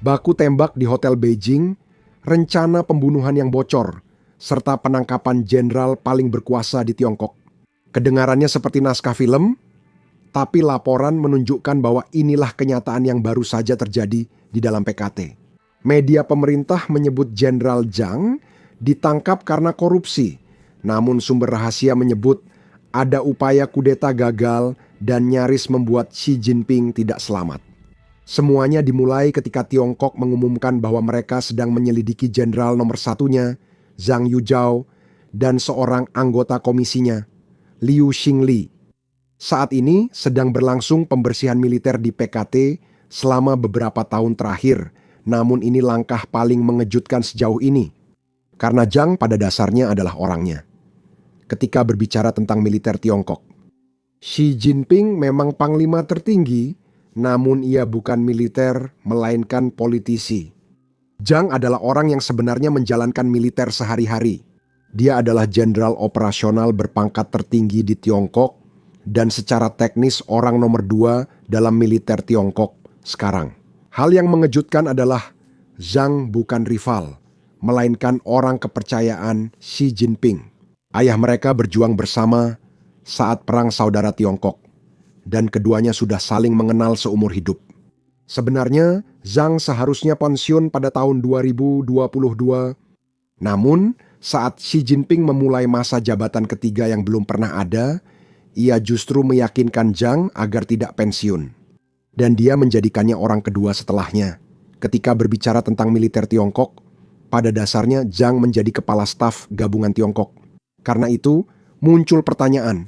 baku tembak di Hotel Beijing, rencana pembunuhan yang bocor, serta penangkapan jenderal paling berkuasa di Tiongkok. Kedengarannya seperti naskah film, tapi laporan menunjukkan bahwa inilah kenyataan yang baru saja terjadi di dalam PKT. Media pemerintah menyebut Jenderal Zhang ditangkap karena korupsi, namun sumber rahasia menyebut ada upaya kudeta gagal dan nyaris membuat Xi Jinping tidak selamat. Semuanya dimulai ketika Tiongkok mengumumkan bahwa mereka sedang menyelidiki jenderal nomor satunya, Zhang Yuzhou, dan seorang anggota komisinya, Liu Xingli. Saat ini sedang berlangsung pembersihan militer di PKT selama beberapa tahun terakhir, namun ini langkah paling mengejutkan sejauh ini. Karena Zhang pada dasarnya adalah orangnya. Ketika berbicara tentang militer Tiongkok, Xi Jinping memang panglima tertinggi, namun ia bukan militer melainkan politisi. Zhang adalah orang yang sebenarnya menjalankan militer sehari-hari. Dia adalah jenderal operasional berpangkat tertinggi di Tiongkok dan secara teknis orang nomor 2 dalam militer Tiongkok sekarang. Hal yang mengejutkan adalah Zhang bukan rival, melainkan orang kepercayaan Xi Jinping. Ayah mereka berjuang bersama saat Perang Saudara Tiongkok, dan keduanya sudah saling mengenal seumur hidup. Sebenarnya, Zhang seharusnya pensiun pada tahun 2022. Namun, saat Xi Jinping memulai masa jabatan ketiga yang belum pernah ada, ia justru meyakinkan Zhang agar tidak pensiun. Dan dia menjadikannya orang kedua setelahnya. Ketika berbicara tentang militer Tiongkok, pada dasarnya Zhang menjadi kepala staf gabungan Tiongkok. Karena itu, muncul pertanyaan,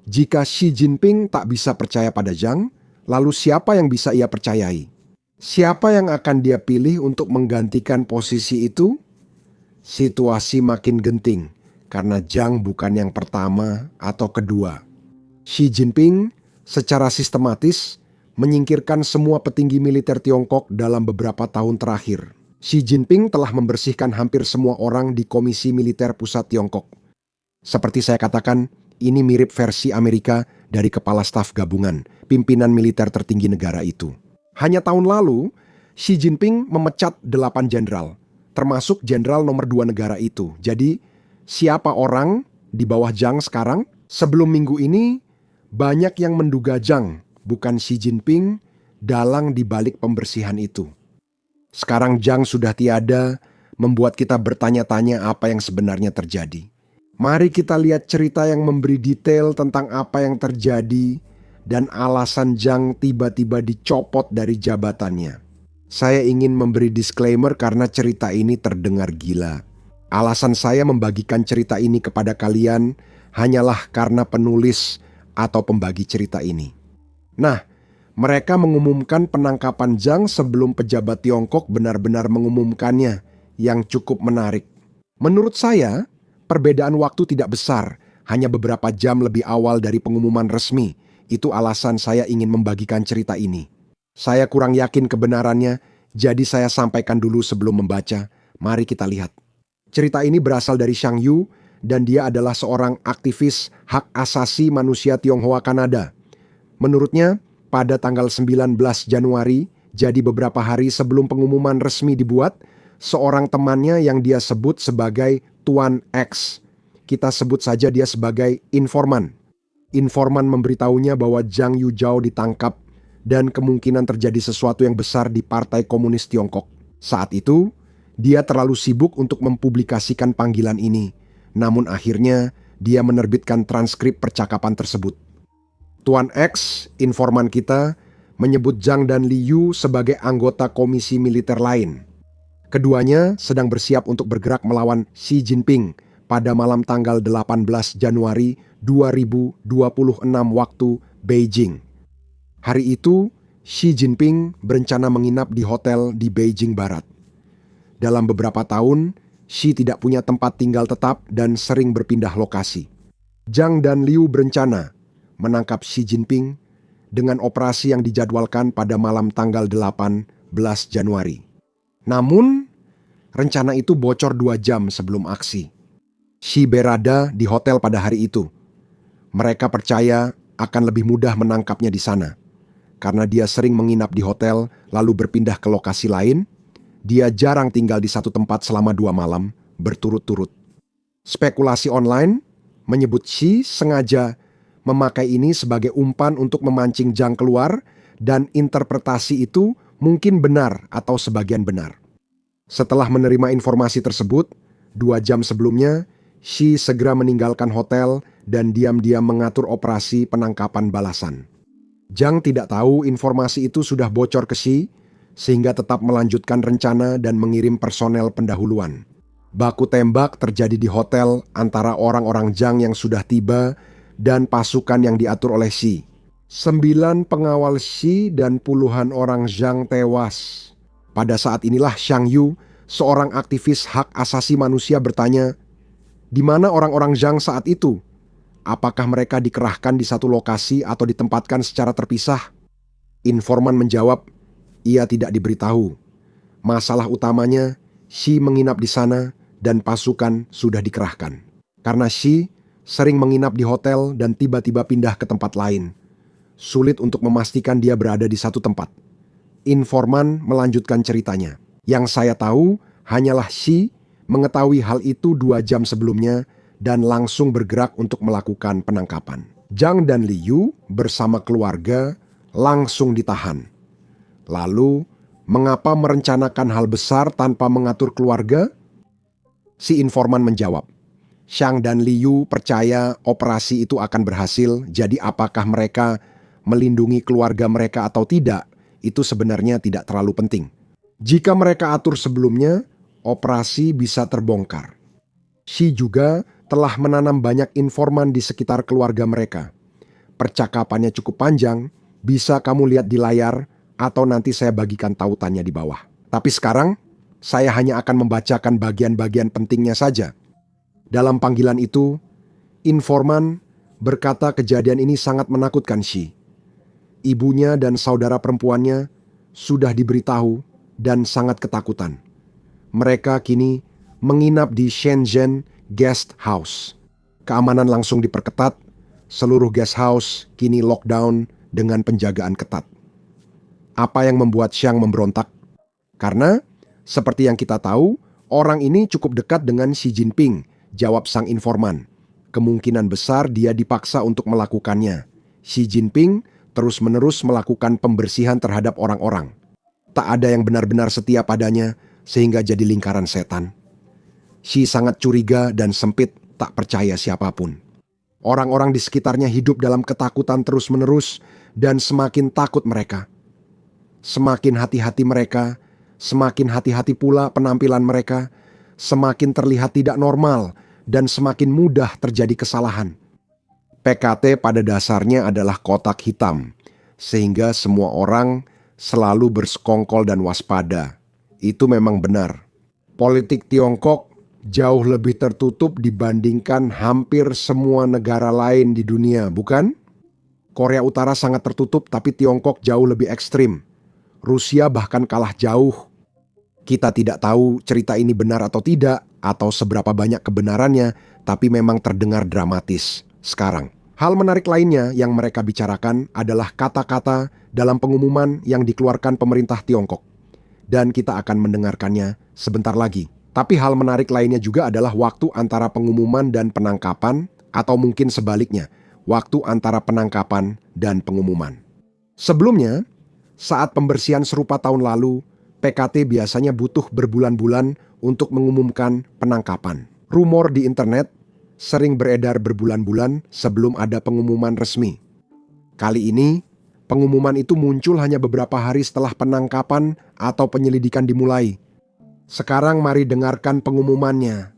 jika Xi Jinping tak bisa percaya pada Zhang, lalu siapa yang bisa ia percayai? Siapa yang akan dia pilih untuk menggantikan posisi itu? Situasi makin genting, karena Zhang bukan yang pertama atau kedua. Xi Jinping secara sistematis menyingkirkan semua petinggi militer Tiongkok dalam beberapa tahun terakhir. Xi Jinping telah membersihkan hampir semua orang di Komisi Militer Pusat Tiongkok. Seperti saya katakan, ini mirip versi Amerika dari kepala staf gabungan, pimpinan militer tertinggi negara itu. Hanya tahun lalu, Xi Jinping memecat 8 jenderal, termasuk jenderal nomor 2 negara itu. Jadi, siapa orang di bawah Zhang sekarang? Sebelum minggu ini, banyak yang menduga Zhang, bukan Xi Jinping, dalang di balik pembersihan itu. Sekarang Zhang sudah tiada, membuat kita bertanya-tanya apa yang sebenarnya terjadi. Mari kita lihat cerita yang memberi detail tentang apa yang terjadi dan alasan Zhang tiba-tiba dicopot dari jabatannya. Saya ingin memberi disclaimer karena cerita ini terdengar gila. Alasan saya membagikan cerita ini kepada kalian hanyalah karena penulis atau pembagi cerita ini. Nah, mereka mengumumkan penangkapan Zhang sebelum pejabat Tiongkok benar-benar mengumumkannya, yang cukup menarik. Menurut saya, perbedaan waktu tidak besar, hanya beberapa jam lebih awal dari pengumuman resmi. Itu alasan saya ingin membagikan cerita ini. Saya kurang yakin kebenarannya, jadi saya sampaikan dulu sebelum membaca. Mari kita lihat. Cerita ini berasal dari Shang Yu, dan dia adalah seorang aktivis hak asasi manusia Tionghoa Kanada. Menurutnya, pada tanggal 19 Januari, jadi beberapa hari sebelum pengumuman resmi dibuat, seorang temannya yang dia sebut sebagai Tuan X, kita sebut saja dia sebagai informan. Informan memberitahunya bahwa Zhang Yuzhou ditangkap dan kemungkinan terjadi sesuatu yang besar di Partai Komunis Tiongkok. Saat itu, dia terlalu sibuk untuk mempublikasikan panggilan ini. Namun akhirnya, dia menerbitkan transkrip percakapan tersebut. Tuan X, informan kita, menyebut Zhang dan Liu sebagai anggota komisi militer lain. Keduanya sedang bersiap untuk bergerak melawan Xi Jinping pada malam tanggal 18 Januari 2026 waktu Beijing. Hari itu, Xi Jinping berencana menginap di hotel di Beijing Barat. Dalam beberapa tahun, Xi tidak punya tempat tinggal tetap dan sering berpindah lokasi. Zhang dan Liu berencana menangkap Xi Jinping dengan operasi yang dijadwalkan pada malam tanggal 18 Januari. Namun, rencana itu bocor 2 jam sebelum aksi. Xi berada di hotel pada hari itu. Mereka percaya akan lebih mudah menangkapnya di sana. karena dia sering menginap di hotel lalu berpindah ke lokasi lain, dia jarang tinggal di satu tempat selama 2 malam berturut-turut. Spekulasi online menyebut Xi sengaja memakai ini sebagai umpan untuk memancing Zhang keluar, dan interpretasi itu mungkin benar atau sebagian benar. Setelah menerima informasi tersebut, 2 jam sebelumnya, Xi segera meninggalkan hotel dan diam-diam mengatur operasi penangkapan balasan. Zhang tidak tahu informasi itu sudah bocor ke Xi, sehingga tetap melanjutkan rencana dan mengirim personel pendahuluan. Baku tembak terjadi di hotel antara orang-orang Zhang yang sudah tiba dan pasukan yang diatur oleh Xi. 9 pengawal Xi dan puluhan orang Zhang tewas. Pada saat inilah Xiang Yu, seorang aktivis hak asasi manusia, bertanya, "Di mana orang-orang Zhang saat itu? Apakah mereka dikerahkan di satu lokasi atau ditempatkan secara terpisah?" Informan menjawab, ia tidak diberitahu. Masalah utamanya, Xi menginap di sana dan pasukan sudah dikerahkan. Karena Xi sering menginap di hotel dan tiba-tiba pindah ke tempat lain, sulit untuk memastikan dia berada di satu tempat. Informan melanjutkan ceritanya. Yang saya tahu hanyalah Xi mengetahui hal itu 2 jam sebelumnya dan langsung bergerak untuk melakukan penangkapan. Zhang dan Liu bersama keluarga langsung ditahan. Lalu, mengapa merencanakan hal besar tanpa mengatur keluarga? Si informan menjawab, Xiang dan Liu percaya operasi itu akan berhasil, jadi apakah mereka melindungi keluarga mereka atau tidak, itu sebenarnya tidak terlalu penting. Jika mereka atur sebelumnya, operasi bisa terbongkar. Xi juga telah menanam banyak informan di sekitar keluarga mereka. Percakapannya cukup panjang, bisa kamu lihat di layar atau nanti saya bagikan tautannya di bawah. Tapi sekarang, saya hanya akan membacakan bagian-bagian pentingnya saja. Dalam panggilan itu, informan berkata kejadian ini sangat menakutkan Xi. Ibunya dan saudara perempuannya sudah diberitahu dan sangat ketakutan. Mereka kini menginap di Shenzhen Guest House. Keamanan langsung diperketat, seluruh guest house kini lockdown dengan penjagaan ketat. Apa yang membuat Xiang memberontak? Karena, seperti yang kita tahu, orang ini cukup dekat dengan Xi Jinping, jawab sang informan. Kemungkinan besar dia dipaksa untuk melakukannya. Xi Jinping terus-menerus melakukan pembersihan terhadap orang-orang. Tak ada yang benar-benar setia padanya, sehingga jadi lingkaran setan. Xi sangat curiga dan sempit, tak percaya siapapun. Orang-orang di sekitarnya hidup dalam ketakutan terus-menerus, dan semakin takut mereka. Semakin hati-hati mereka, semakin hati-hati pula penampilan mereka, semakin terlihat tidak normal, dan semakin mudah terjadi kesalahan. PKT pada dasarnya adalah kotak hitam, sehingga semua orang selalu bersekongkol dan waspada. Itu memang benar. Politik Tiongkok jauh lebih tertutup dibandingkan hampir semua negara lain di dunia, bukan? Korea Utara sangat tertutup, tapi Tiongkok jauh lebih ekstrim. Rusia bahkan kalah jauh. Kita tidak tahu cerita ini benar atau tidak, atau seberapa banyak kebenarannya, tapi memang terdengar dramatis sekarang. Hal menarik lainnya yang mereka bicarakan adalah kata-kata dalam pengumuman yang dikeluarkan pemerintah Tiongkok. Dan kita akan mendengarkannya sebentar lagi. Tapi hal menarik lainnya juga adalah waktu antara pengumuman dan penangkapan, atau mungkin sebaliknya, waktu antara penangkapan dan pengumuman. Sebelumnya, saat pembersihan serupa tahun lalu, PKT biasanya butuh berbulan-bulan untuk mengumumkan penangkapan. Rumor di internet sering beredar berbulan-bulan sebelum ada pengumuman resmi. Kali ini, pengumuman itu muncul hanya beberapa hari setelah penangkapan atau penyelidikan dimulai. Sekarang mari dengarkan pengumumannya.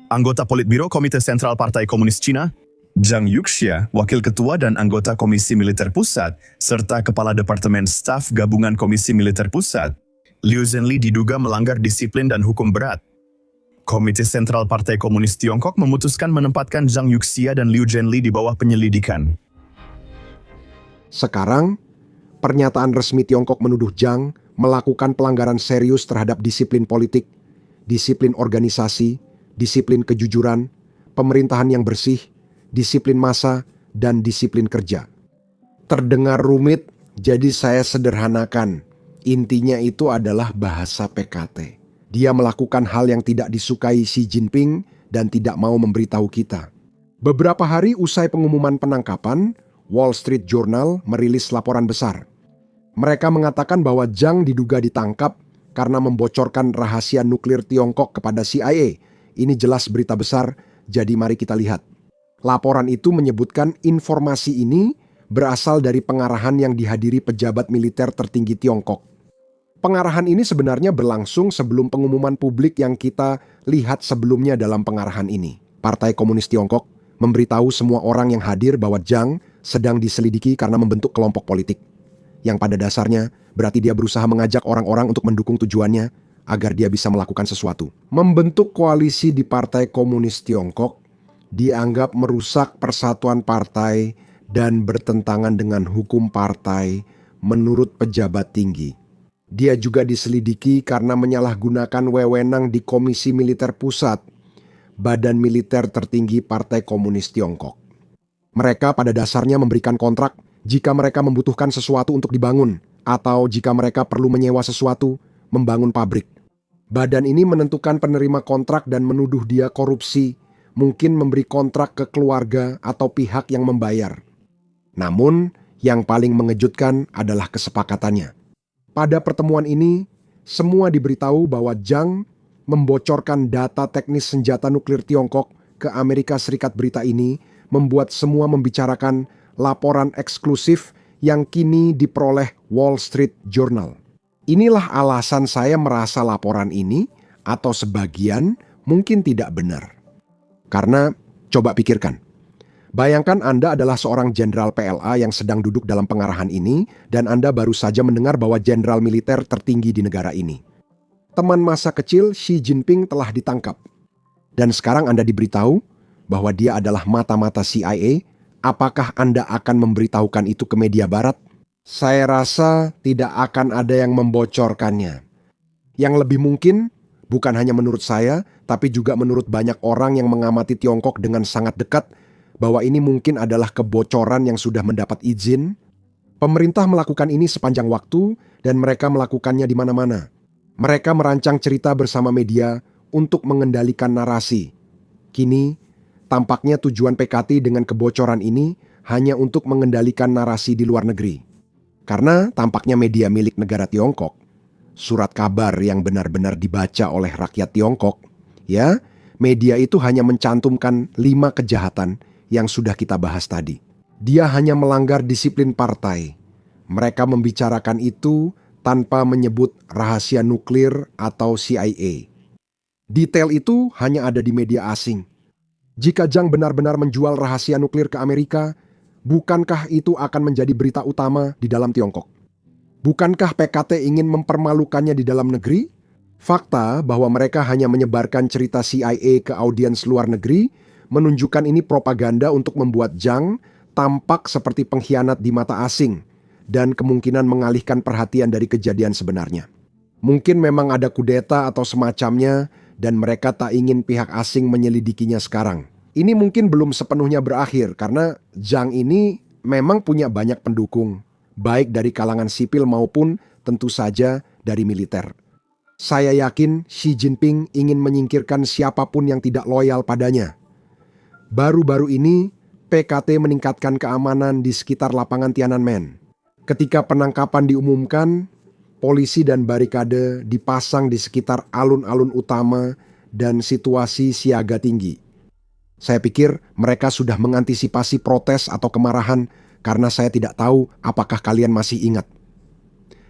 Anggota Politbiro Komite Sentral Partai Komunis Cina, Zhang Yuxia, Wakil Ketua dan Anggota Komisi Militer Pusat, serta Kepala Departemen Staf Gabungan Komisi Militer Pusat, Liu Zhenli diduga melanggar disiplin dan hukum berat. Komite Sentral Partai Komunis Tiongkok memutuskan menempatkan Zhang Yuxia dan Liu Zhenli di bawah penyelidikan. Sekarang, pernyataan resmi Tiongkok menuduh Zhang melakukan pelanggaran serius terhadap disiplin politik, disiplin organisasi, disiplin kejujuran, pemerintahan yang bersih, disiplin massa, dan disiplin kerja. Terdengar rumit, Jadi saya sederhanakan, intinya itu adalah bahasa PKT. Dia melakukan hal yang tidak disukai Xi Jinping dan tidak mau memberitahu kita. Beberapa hari usai pengumuman penangkapan, Wall Street Journal merilis laporan besar. Mereka mengatakan bahwa Zhang diduga ditangkap karena membocorkan rahasia nuklir Tiongkok kepada CIA. Ini jelas berita besar, jadi mari kita lihat. Laporan itu menyebutkan informasi ini berasal dari pengarahan yang dihadiri pejabat militer tertinggi Tiongkok. Pengarahan ini sebenarnya berlangsung sebelum pengumuman publik yang kita lihat sebelumnya dalam pengarahan ini. Partai Komunis Tiongkok memberitahu semua orang yang hadir bahwa Zhang sedang diselidiki karena membentuk kelompok politik. Yang pada dasarnya berarti dia berusaha mengajak orang-orang untuk mendukung tujuannya agar dia bisa melakukan sesuatu. Membentuk koalisi di Partai Komunis Tiongkok dianggap merusak persatuan partai dan bertentangan dengan hukum partai menurut pejabat tinggi. Dia juga diselidiki karena menyalahgunakan wewenang di Komisi Militer Pusat, badan militer tertinggi Partai Komunis Tiongkok. Mereka pada dasarnya memberikan kontrak jika mereka membutuhkan sesuatu untuk dibangun, atau jika mereka perlu menyewa sesuatu, membangun pabrik. Badan ini menentukan penerima kontrak dan menuduh dia korupsi, mungkin memberi kontrak ke keluarga atau pihak yang membayar. Namun, yang paling mengejutkan adalah kesepakatannya. Pada pertemuan ini, semua diberitahu bahwa Zhang membocorkan data teknis senjata nuklir Tiongkok ke Amerika Serikat. Berita ini membuat semua membicarakan laporan eksklusif yang kini diperoleh Wall Street Journal. Inilah alasan saya merasa laporan ini atau sebagian mungkin tidak benar. Karena coba pikirkan, bayangkan Anda adalah seorang jenderal PLA yang sedang duduk dalam pengarahan ini dan Anda baru saja mendengar bahwa jenderal militer tertinggi di negara ini, teman masa kecil Xi Jinping, telah ditangkap. Dan sekarang Anda diberitahu bahwa dia adalah mata-mata CIA. Apakah Anda akan memberitahukan itu ke media barat? Saya rasa tidak akan ada yang membocorkannya. Yang lebih mungkin, bukan hanya menurut saya, tapi juga menurut banyak orang yang mengamati Tiongkok dengan sangat dekat, bahwa ini mungkin adalah kebocoran yang sudah mendapat izin. Pemerintah melakukan ini sepanjang waktu dan mereka melakukannya di mana-mana. Mereka merancang cerita bersama media untuk mengendalikan narasi. Kini, tampaknya tujuan PKT dengan kebocoran ini hanya untuk mengendalikan narasi di luar negeri. Karena tampaknya media milik negara Tiongkok, surat kabar yang benar-benar dibaca oleh rakyat Tiongkok, ya, media itu hanya mencantumkan 5 kejahatan yang sudah kita bahas tadi. Dia hanya melanggar disiplin partai. Mereka membicarakan itu tanpa menyebut rahasia nuklir atau CIA. Detail itu hanya ada di media asing. Jika Zhang benar-benar menjual rahasia nuklir ke Amerika, bukankah itu akan menjadi berita utama di dalam Tiongkok? Bukankah PKT ingin mempermalukannya di dalam negeri? Fakta bahwa mereka hanya menyebarkan cerita CIA ke audiens luar negeri menunjukkan ini propaganda untuk membuat Zhang tampak seperti pengkhianat di mata asing dan kemungkinan mengalihkan perhatian dari kejadian sebenarnya. Mungkin memang ada kudeta atau semacamnya dan mereka tak ingin pihak asing menyelidikinya sekarang. Ini mungkin belum sepenuhnya berakhir karena Zhang ini memang punya banyak pendukung, baik dari kalangan sipil maupun tentu saja dari militer. Saya yakin Xi Jinping ingin menyingkirkan siapapun yang tidak loyal padanya. Baru-baru ini, PKT meningkatkan keamanan di sekitar lapangan Tiananmen. Ketika penangkapan diumumkan, polisi dan barikade dipasang di sekitar alun-alun utama dan situasi siaga tinggi. Saya pikir mereka sudah mengantisipasi protes atau kemarahan karena saya tidak tahu apakah kalian masih ingat.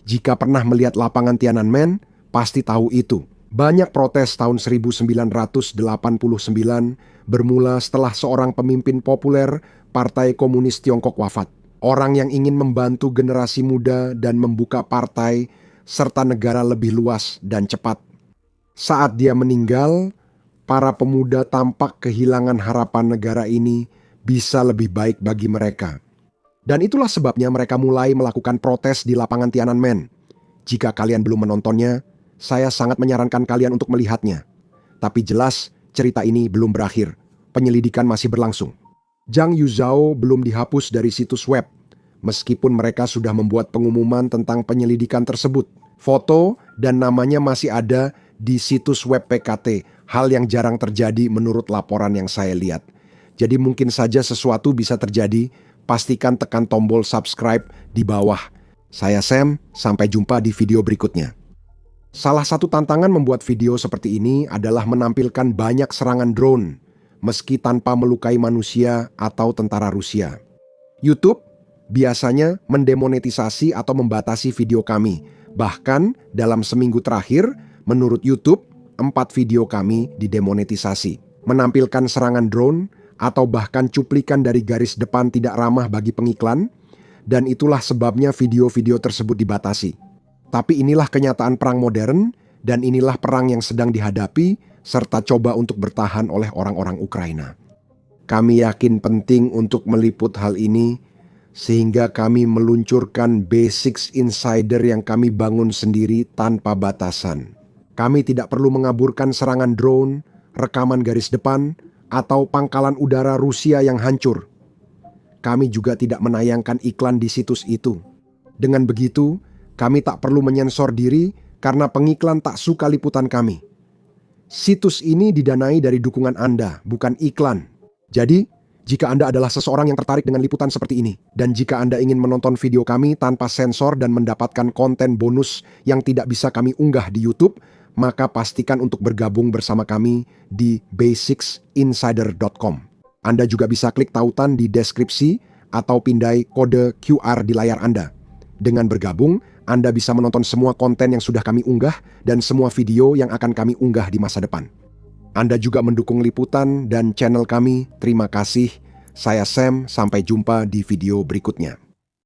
Jika pernah melihat lapangan Tiananmen, pasti tahu itu. Banyak protes tahun 1989 bermula setelah seorang pemimpin populer Partai Komunis Tiongkok wafat. Orang yang ingin membantu generasi muda dan membuka partai serta negara lebih luas dan cepat. Saat dia meninggal, para pemuda tampak kehilangan harapan negara ini bisa lebih baik bagi mereka. Dan itulah sebabnya mereka mulai melakukan protes di lapangan Tiananmen. Jika kalian belum menontonnya, saya sangat menyarankan kalian untuk melihatnya. Tapi jelas, cerita ini belum berakhir. Penyelidikan masih berlangsung. Zhang Yuzhao belum dihapus dari situs web. Meskipun mereka sudah membuat pengumuman tentang penyelidikan tersebut, foto dan namanya masih ada di situs web PKT, hal yang jarang terjadi menurut laporan yang saya lihat. Jadi mungkin saja sesuatu bisa terjadi, pastikan tekan tombol subscribe di bawah. Saya Sam, sampai jumpa di video berikutnya. Salah satu tantangan membuat video seperti ini adalah menampilkan banyak serangan drone, meski tanpa melukai manusia atau tentara Rusia. YouTube biasanya mendemonetisasi atau membatasi video kami. Bahkan dalam seminggu terakhir, menurut YouTube, 4 video kami didemonetisasi. Menampilkan serangan drone atau bahkan cuplikan dari garis depan tidak ramah bagi pengiklan, dan itulah sebabnya video-video tersebut dibatasi. Tapi inilah kenyataan perang modern, dan inilah perang yang sedang dihadapi, serta coba untuk bertahan oleh orang-orang Ukraina. Kami yakin penting untuk meliput hal ini, sehingga kami meluncurkan Basics Insider yang kami bangun sendiri tanpa batasan. Kami tidak perlu mengaburkan serangan drone, rekaman garis depan, atau pangkalan udara Rusia yang hancur. Kami juga tidak menayangkan iklan di situs itu. Dengan begitu, kami tak perlu menyensor diri karena pengiklan tak suka liputan kami. Situs ini didanai dari dukungan Anda, bukan iklan. Jadi, jika Anda adalah seseorang yang tertarik dengan liputan seperti ini, dan jika Anda ingin menonton video kami tanpa sensor dan mendapatkan konten bonus yang tidak bisa kami unggah di YouTube, maka pastikan untuk bergabung bersama kami di basicsinsider.com. Anda juga bisa klik tautan di deskripsi atau pindai kode QR di layar Anda. Dengan bergabung, Anda bisa menonton semua konten yang sudah kami unggah dan semua video yang akan kami unggah di masa depan. Anda juga mendukung liputan dan channel kami. Terima kasih. Saya Sam, sampai jumpa di video berikutnya.